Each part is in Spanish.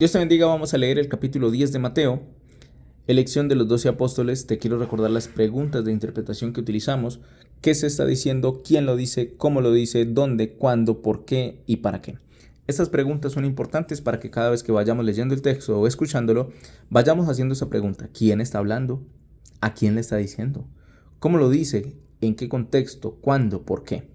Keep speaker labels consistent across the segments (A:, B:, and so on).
A: Dios te bendiga, vamos a leer el capítulo 10 de Mateo, elección de los 12 apóstoles. Te quiero recordar las preguntas de interpretación que utilizamos, qué se está diciendo, quién lo dice, cómo lo dice, dónde, cuándo, por qué y para qué. Estas preguntas son importantes para que cada vez que vayamos leyendo el texto o escuchándolo, vayamos haciendo esa pregunta: ¿quién está hablando? ¿A quién le está diciendo? ¿Cómo lo dice? ¿En qué contexto? ¿Cuándo? ¿Por qué?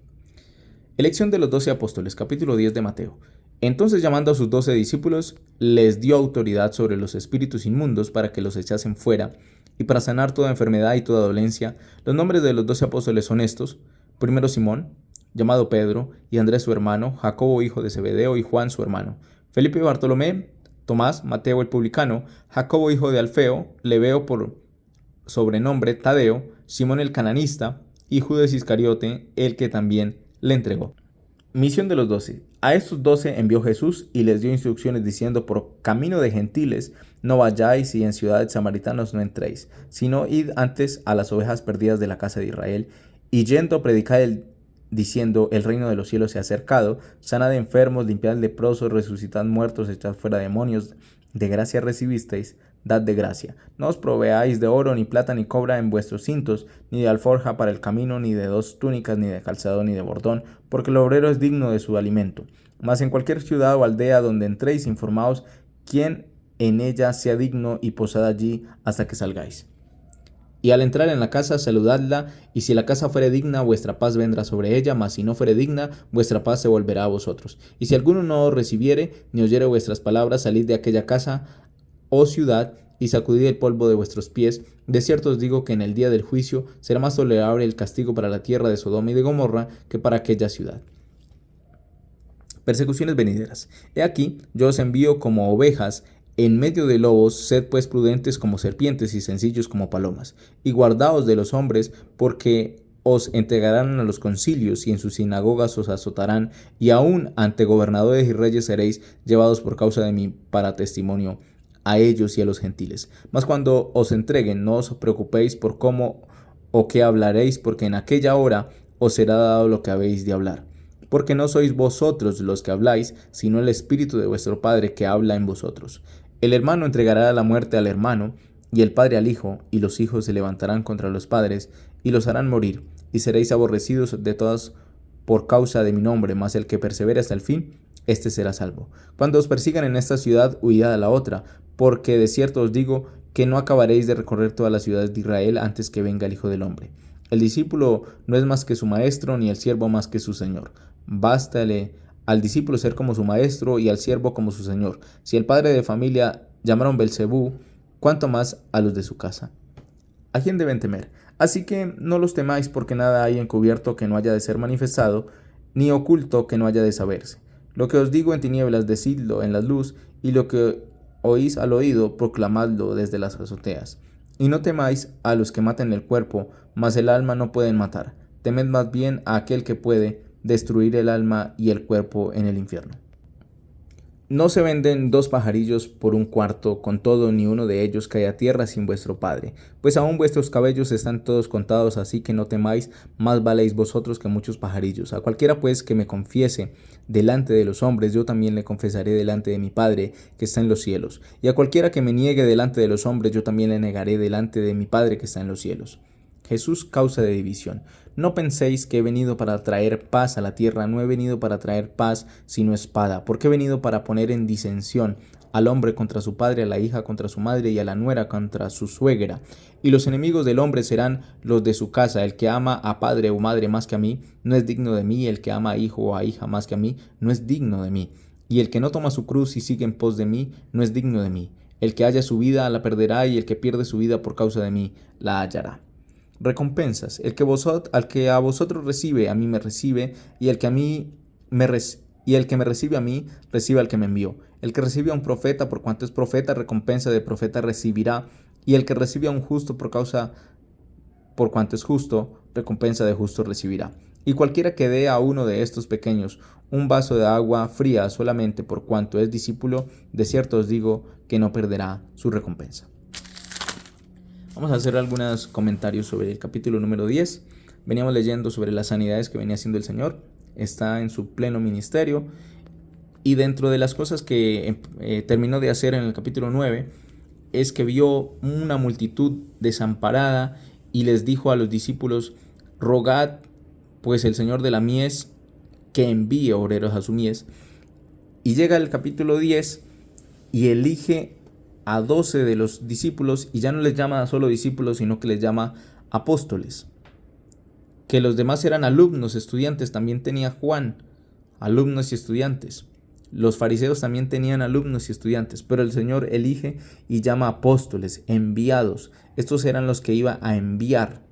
A: Elección de los 12 apóstoles, capítulo 10 de Mateo. Entonces, llamando a sus 12 discípulos, les dio autoridad sobre los espíritus inmundos para que los echasen fuera y para sanar toda enfermedad y toda dolencia. Los nombres de los 12 apóstoles son estos: primero Simón, llamado Pedro, y Andrés su hermano, Jacobo hijo de Zebedeo y Juan su hermano, Felipe y Bartolomé, Tomás, Mateo el publicano, Jacobo hijo de Alfeo, Lebeo por sobrenombre Tadeo, Simón el cananista y Judas Iscariote, el que también le entregó. Misión de los 12. A estos 12 envió Jesús y les dio instrucciones diciendo: por camino de gentiles no vayáis y en ciudades samaritanas no entréis, sino id antes a las ovejas perdidas de la casa de Israel, y yendo predicad diciendo: el reino de los cielos se ha acercado, sanad enfermos, limpiad leprosos, resucitad muertos, echad fuera demonios, de gracia recibisteis, dad de gracia. No os proveáis de oro, ni plata, ni cobra en vuestros cintos, ni de alforja para el camino, ni de 2 túnicas, ni de calzado, ni de bordón, porque el obrero es digno de su alimento. Mas en cualquier ciudad o aldea donde entréis, informaos quién en ella sea digno, y posad allí hasta que salgáis. Y al entrar en la casa, saludadla, y si la casa fuere digna, vuestra paz vendrá sobre ella, mas si no fuere digna, vuestra paz se volverá a vosotros. Y si alguno no os recibiere, ni oyere vuestras palabras, salid de aquella casa o ciudad, y sacudid el polvo de vuestros pies. De cierto os digo que en el día del juicio será más tolerable el castigo para la tierra de Sodoma y de Gomorra que para aquella ciudad. Persecuciones venideras. He aquí, yo os envío como ovejas en medio de lobos. Sed pues prudentes como serpientes y sencillos como palomas, y guardaos de los hombres, porque os entregarán a los concilios, y en sus sinagogas os azotarán, y aun ante gobernadores y reyes seréis llevados por causa de mí para testimonio a ellos y a los gentiles. Mas cuando os entreguen, no os preocupéis por cómo o qué hablaréis, porque en aquella hora os será dado lo que habéis de hablar. Porque no sois vosotros los que habláis, sino el Espíritu de vuestro Padre que habla en vosotros. El hermano entregará la muerte al hermano, y el padre al hijo, y los hijos se levantarán contra los padres, y los harán morir, y seréis aborrecidos de todas por causa de mi nombre, mas el que persevere hasta el fin, éste será salvo. Cuando os persigan en esta ciudad, huid a la otra, porque de cierto os digo que no acabaréis de recorrer todas las ciudades de Israel antes que venga el Hijo del Hombre. El discípulo no es más que su maestro, ni el siervo más que su señor. Bástale al discípulo ser como su maestro y al siervo como su señor. Si el padre de familia llamaron Belcebú, ¿cuánto más a los de su casa? ¿A quién deben temer? Así que no los temáis, porque nada hay encubierto que no haya de ser manifestado, ni oculto que no haya de saberse. Lo que os digo en tinieblas, decidlo en la luz, y lo que oís al oído, proclamadlo desde las azoteas. Y no temáis a los que maten el cuerpo, mas el alma no pueden matar. Temed más bien a aquel que puede destruir el alma y el cuerpo en el infierno. No se venden 2 pajarillos por un cuarto. Con todo, ni uno de ellos cae a tierra sin vuestro Padre. Pues aún vuestros cabellos están todos contados, así que no temáis, más valéis vosotros que muchos pajarillos. A cualquiera pues que me confiese delante de los hombres, yo también le confesaré delante de mi Padre que está en los cielos. Y a cualquiera que me niegue delante de los hombres, yo también le negaré delante de mi Padre que está en los cielos. Jesús, causa de división. No penséis que he venido para traer paz a la tierra. No he venido para traer paz, sino espada, porque he venido para poner en disensión al hombre contra su padre, a la hija contra su madre, y a la nuera contra su suegra. Y los enemigos del hombre serán los de su casa. El que ama a padre o madre más que a mí, no es digno de mí. El que ama a hijo o a hija más que a mí, no es digno de mí. Y el que no toma su cruz y sigue en pos de mí, no es digno de mí. El que haya su vida la perderá, y el que pierde su vida por causa de mí la hallará. Recompensas. Al que a vosotros recibe, a mí me recibe, y el que me recibe a mí, recibe al que me envió. El que recibe a un profeta, por cuanto es profeta, recompensa de profeta recibirá, y el que recibe a un justo por cuanto es justo, recompensa de justo recibirá. Y cualquiera que dé a uno de estos pequeños un vaso de agua fría solamente por cuanto es discípulo, de cierto os digo que no perderá su recompensa. Vamos a hacer algunos comentarios sobre el capítulo número 10. Veníamos leyendo sobre las sanidades que venía haciendo el Señor. Está en su pleno ministerio. Y dentro de las cosas que terminó de hacer en el capítulo 9 es que vio una multitud desamparada y les dijo a los discípulos: rogad pues el Señor de la mies que envíe obreros a su mies. Y llega el capítulo 10 y elige a 12 de los discípulos, y ya no les llama solo discípulos, sino que les llama apóstoles. Que los demás eran alumnos, estudiantes, también tenía Juan alumnos y estudiantes. Los fariseos también tenían alumnos y estudiantes, pero el Señor elige y llama apóstoles, enviados. Estos eran los que iba a enviar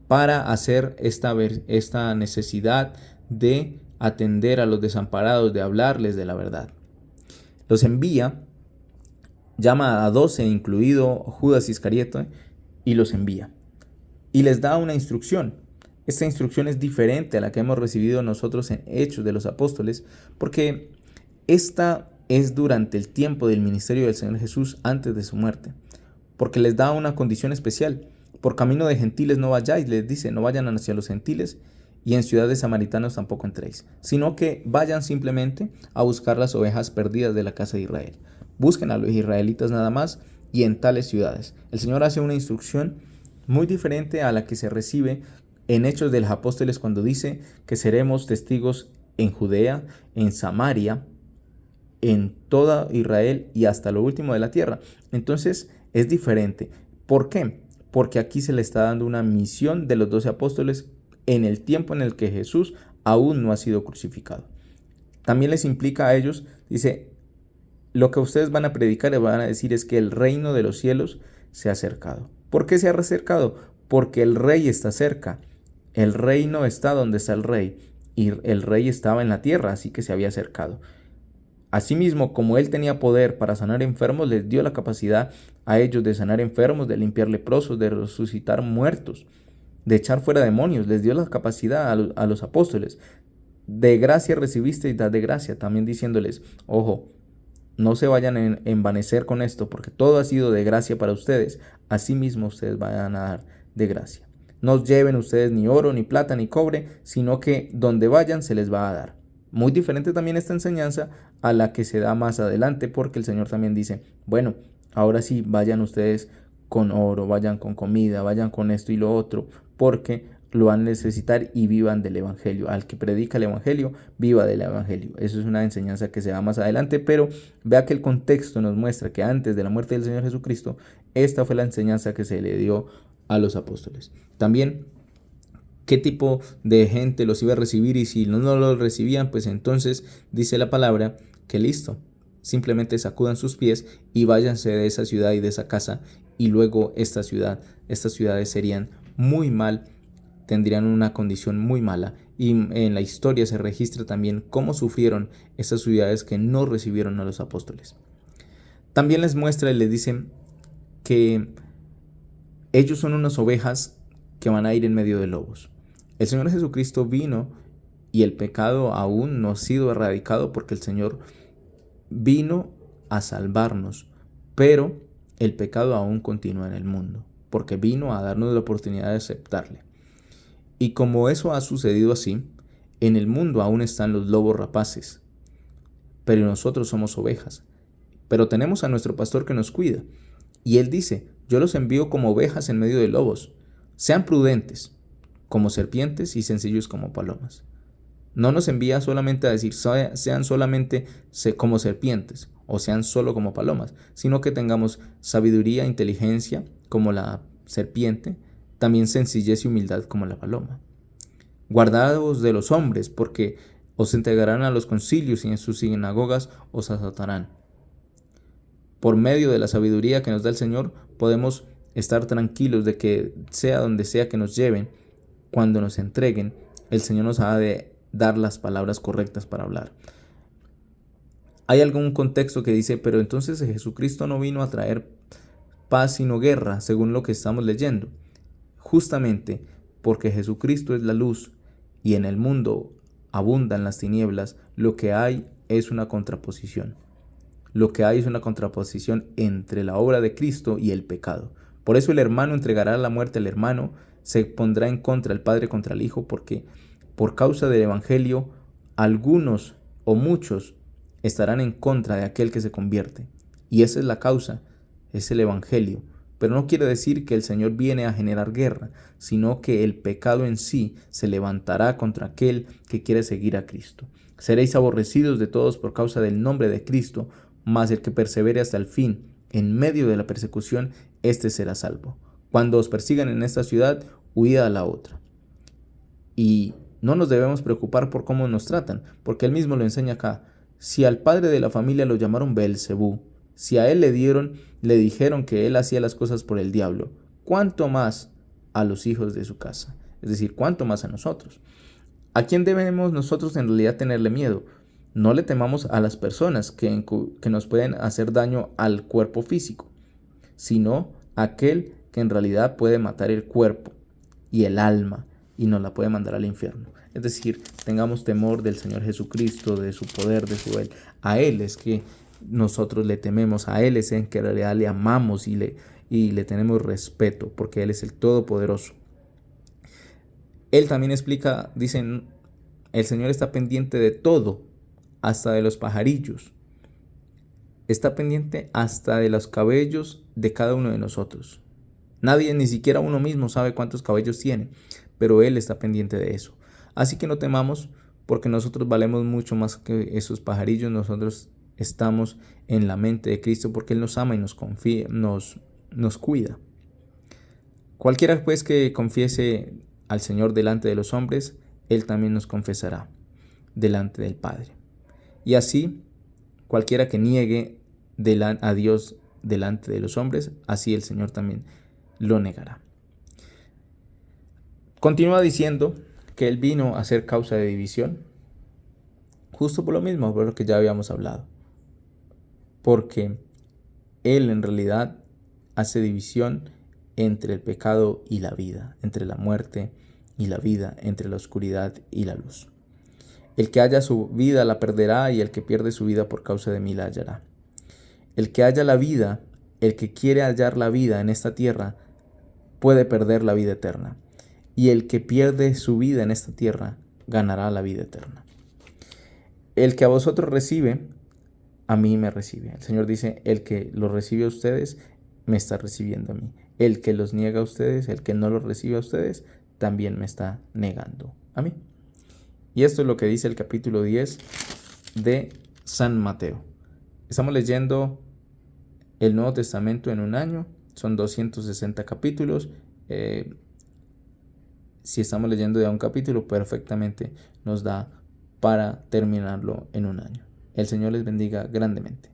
A: para hacer esta necesidad de atender a los desamparados, de hablarles de la verdad. Los envía, llama a 12, incluido Judas Iscariote, y los envía. Y les da una instrucción. Esta instrucción es diferente a la que hemos recibido nosotros en Hechos de los Apóstoles, porque esta es durante el tiempo del ministerio del Señor Jesús antes de su muerte, porque les da una condición especial. Por camino de gentiles no vayáis, les dice, no vayan hacia los gentiles, y en ciudades samaritanas tampoco entréis, sino que vayan simplemente a buscar las ovejas perdidas de la casa de Israel. Busquen a los israelitas nada más y en tales ciudades. El Señor hace una instrucción muy diferente a la que se recibe en Hechos de los Apóstoles cuando dice que seremos testigos en Judea, en Samaria, en toda Israel y hasta lo último de la tierra. Entonces es diferente. ¿Por qué? Porque aquí se le está dando una misión de los 12 apóstoles en el tiempo en el que Jesús aún no ha sido crucificado. También les implica a ellos, dice, lo que ustedes van a predicar y van a decir es que el reino de los cielos se ha acercado. ¿Por qué se ha acercado? Porque el rey está cerca. El reino está donde está el rey. Y el rey estaba en la tierra, así que se había acercado. Asimismo, como él tenía poder para sanar enfermos, les dio la capacidad a ellos de sanar enfermos, de limpiar leprosos, de resucitar muertos, de echar fuera demonios. Les dio la capacidad a los apóstoles. De gracia recibiste y dad de gracia. También diciéndoles, ojo, no se vayan a envanecer con esto, porque todo ha sido de gracia para ustedes. Asimismo ustedes van a dar de gracia. No lleven ustedes ni oro, ni plata, ni cobre, sino que donde vayan se les va a dar. Muy diferente también esta enseñanza a la que se da más adelante, porque el Señor también dice, bueno, ahora sí, vayan ustedes con oro, vayan con comida, vayan con esto y lo otro, porque lo van a necesitar y vivan del Evangelio. Al que predica el Evangelio, viva del Evangelio. Eso es una enseñanza que se da más adelante, pero vea que el contexto nos muestra que antes de la muerte del Señor Jesucristo, esta fue la enseñanza que se le dio a los apóstoles. También, ¿qué tipo de gente los iba a recibir? Y si no los recibían, pues entonces dice la palabra que listo, simplemente sacudan sus pies y váyanse de esa ciudad y de esa casa, y luego estas ciudades serían muy mal, tendrían una condición muy mala. Y en la historia se registra también cómo sufrieron esas ciudades que no recibieron a los apóstoles. También les muestra y les dice que ellos son unas ovejas que van a ir en medio de lobos. El Señor Jesucristo vino y el pecado aún no ha sido erradicado, porque el Señor vino a salvarnos, pero el pecado aún continúa en el mundo, porque vino a darnos la oportunidad de aceptarle. Y como eso ha sucedido así, en el mundo aún están los lobos rapaces, pero nosotros somos ovejas. Pero tenemos a nuestro pastor que nos cuida, y él dice, yo los envío como ovejas en medio de lobos. Sean prudentes como serpientes y sencillos como palomas. No nos envía solamente a decir sean solamente como serpientes o sean solo como palomas, sino que tengamos sabiduría, inteligencia como la serpiente, también sencillez y humildad como la paloma. Guardaos de los hombres, porque os entregarán a los concilios y en sus sinagogas os azotarán. Por medio de la sabiduría que nos da el Señor, podemos estar tranquilos de que sea donde sea que nos lleven, cuando nos entreguen, el Señor nos ha de dar las palabras correctas para hablar. Hay algún contexto que dice, pero entonces Jesucristo no vino a traer paz sino guerra, según lo que estamos leyendo. Justamente porque Jesucristo es la luz y en el mundo abundan las tinieblas, lo que hay es una contraposición. Lo que hay es una contraposición entre la obra de Cristo y el pecado. Por eso el hermano entregará la muerte al hermano, se pondrá en contra el padre contra el hijo, porque por causa del evangelio algunos o muchos estarán en contra de aquel que se convierte. Y esa es la causa, es el Evangelio. Pero no quiere decir que el Señor viene a generar guerra, sino que el pecado en sí se levantará contra aquel que quiere seguir a Cristo. Seréis aborrecidos de todos por causa del nombre de Cristo, mas el que persevere hasta el fin, en medio de la persecución, éste será salvo. Cuando os persigan en esta ciudad, huid a la otra. Y no nos debemos preocupar por cómo nos tratan, porque él mismo lo enseña acá. Si al padre de la familia lo llamaron Beelzebú, si a él le dijeron que él hacía las cosas por el diablo, ¿cuánto más a los hijos de su casa? Es decir, ¿cuánto más a nosotros? ¿A quién debemos nosotros en realidad tenerle miedo? No le temamos a las personas que nos pueden hacer daño al cuerpo físico, sino a aquel que en realidad puede matar el cuerpo y el alma y nos la puede mandar al infierno. Es decir, tengamos temor del Señor Jesucristo, de su poder, de su Él. A Él es que nosotros le tememos, a Él es en que en realidad le amamos y le tenemos respeto, porque Él es el Todopoderoso. Él también explica, dicen, el Señor está pendiente de todo, hasta de los pajarillos. Está pendiente hasta de los cabellos de cada uno de nosotros. Nadie, ni siquiera uno mismo, sabe cuántos cabellos tiene, pero Él está pendiente de eso. Así que no temamos, porque nosotros valemos mucho más que esos pajarillos. Nosotros estamos en la mente de Cristo porque Él nos ama y nos confía, nos cuida. Cualquiera pues que confiese al Señor delante de los hombres, Él también nos confesará delante del Padre. Y así, cualquiera que niegue a Dios delante de los hombres, así el Señor también lo negará. Continúa diciendo que Él vino a ser causa de división, justo por lo mismo, por lo que ya habíamos hablado. Porque Él en realidad hace división entre el pecado y la vida, entre la muerte y la vida, entre la oscuridad y la luz. El que haya su vida la perderá, y el que pierde su vida por causa de mí la hallará. El que haya la vida, el que quiere hallar la vida en esta tierra, puede perder la vida eterna. Y el que pierde su vida en esta tierra, ganará la vida eterna. El que a vosotros recibe, a mí me recibe. El Señor dice, el que los recibe a ustedes, me está recibiendo a mí. El que los niega a ustedes, el que no los recibe a ustedes, también me está negando a mí. Y esto es lo que dice el capítulo 10 de San Mateo. Estamos leyendo el Nuevo Testamento en un año. Son 260 capítulos. Si estamos leyendo ya un capítulo, perfectamente nos da para terminarlo en un año. El Señor les bendiga grandemente.